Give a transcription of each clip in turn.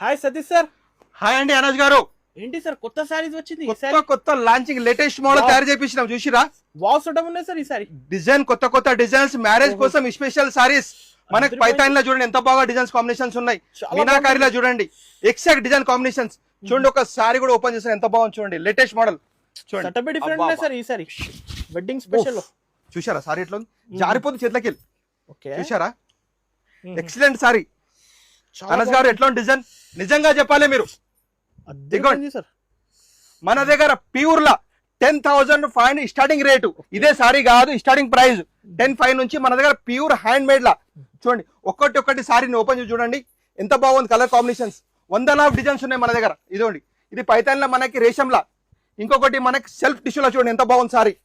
Hi Satish sir. Hi అండి అనజ్ గారు. ఏంటి సార్ కొత్త సారీస్ వచ్చింది? కొత్త లాంచింగ్ లేటెస్ట్ మోడల్ తయారు చేపించినాం, చూసిరా? వావ్ చూడడం ఉన్నాయి సార్. ఈ సారీ డిజైన్ కొత్త డిజైన్స్, మ్యారేజ్ కోసం స్పెషల్ సారీస్. మనకి పైతాన్ లో చూడండి ఎంత బాగా డిజైన్స్ కాంబినేషన్స్ ఉన్నాయి. మీనాకారిలో చూడండి ఎగ్జాక్ట్ డిజైన్ కాంబినేషన్స్. చూడండి ఒక సారీ కూడా ఓపెన్ చేసిన ఎంత బాగుంది చూడండి, లేటెస్ట్ మోడల్ చూడండి. డిఫరెంట్ ఉన్నాయి సార్. ఈ సారీ వెడ్డింగ్ స్పెషల్. చూసారా సారీ ఎట్లా జారిపోతుంది చేతులకి వెళ్ళి? ఓకే చూసారా? Excellent sorry. అనస్ గారు ఎట్లా డిజైన్ నిజంగా చెప్పాలి మీరు. సార్ మన దగ్గర ప్యూర్ లా 10,500 స్టార్టింగ్ రేటు. ఇదే సారీ కాదు, స్టార్టింగ్ ప్రైస్ 10,500 నుంచి మన దగ్గర ప్యూర్ హ్యాండ్ మేడ్ లా. చూడండి ఒక్కటి సారీని ఓపెన్ చేసి చూడండి ఎంత బాగుంది. కలర్ కాంబినేషన్స్ 100 డిజైన్స్ ఉన్నాయి మన దగ్గర. ఇదిగోండి ఇది పైతాన్ లా, మనకి రేషం లా. ఇంకొకటి మనకి సెల్ఫ్ టిష్యూ లా చూడండి ఎంత బాగుంది సారీ.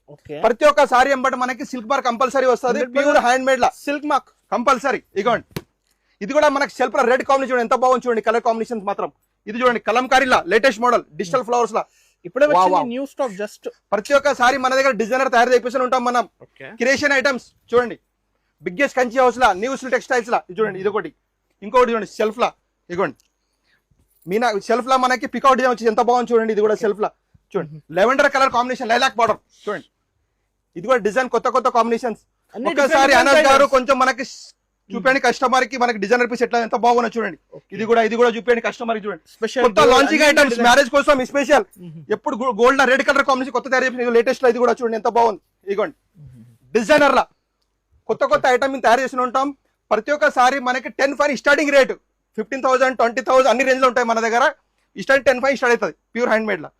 ప్రతి ఒక్క సారీ ఎంబటి మనకి సిల్క్ మార్క్ కంపల్సరీ వస్తుంది. ప్యూర్ హ్యాండ్ మేడ్ లా సిల్క్ మార్క్ కంపల్సరీ. ఇదిగోండి ఇది కూడా మనకి సెల్ఫ్ లా రెడ్ కాంబినేషన్ చూడండి ఎంత బాగుంది చూడండి. కలర్ కాంబినేషన్స్ మాత్రం ఇది చూడండి కలంకారీలా లేటెస్ట్ మోడల్ డిజిటల్ ఫ్లవర్స్ లా ఇప్పుడే న్యూ స్టాక్. జస్ట్ ప్రతి ఒక్క సారీ మన దగ్గర డిజైనర్ తయారు చేపిస్తూ ఉంటాం మనం. క్రియేషన్ ఐటమ్స్ చూడండి బిగ్గెస్ట్ కంచి హౌస్ లా, న్యూస్ టెక్స్టైల్స్ లా. ఇది చూడండి ఇదొకటి. ఇంకొకటి చూడండి సెల్ఫ్ లా. ఇదిగోండి మీనా సెల్ఫ్ లా మనకి పికౌట్ డిజైన్ వచ్చి ఎంత బాగుంది చూడండి. ఇది కూడా సెల్ఫ్ లా చూడండి lavender colour combination, lilac border చూడండి. ఇది కూడా డిజైన్ కొత్త కాంబినేషన్స్. ఒక్కసారి అనస్ గారు కొంచెం మనకి చూపండి కస్టమర్ కి, మనకి డిజైనర్ పీస్ ఎట్లా ఎంత బాగున్నా చూడండి. ఇది కూడా చూపండి కస్టమర్ కి చూడండి. కొత్త లాంచింగ్ ఐటమ్స్ మ్యారేజ్ కోసం స్పెషల్. ఎప్పుడు గోల్డ్ రెడ్ కలర్ కాంబినేషన్ కొత్త తయారు చేసిన లేటెస్ట్ లో ఇది కూడా చూడండి ఎంత బాగుంది. ఇదిగోండి డిజైనర్ లా కొత్త ఐటమ్ తయారు చేసి ఉంటాం. ప్రతి ఒక్క సారీ మనకి 10,500 స్టార్టింగ్ రేట్. 15,000 20,000 అన్ని రేంజ్ లో ఉంటాయి మన దగ్గర. స్టార్టింగ్ 10,500 స్టార్ట్ అవుతుంది ప్యూర్ హ్యాండ్ మేడ్ లా.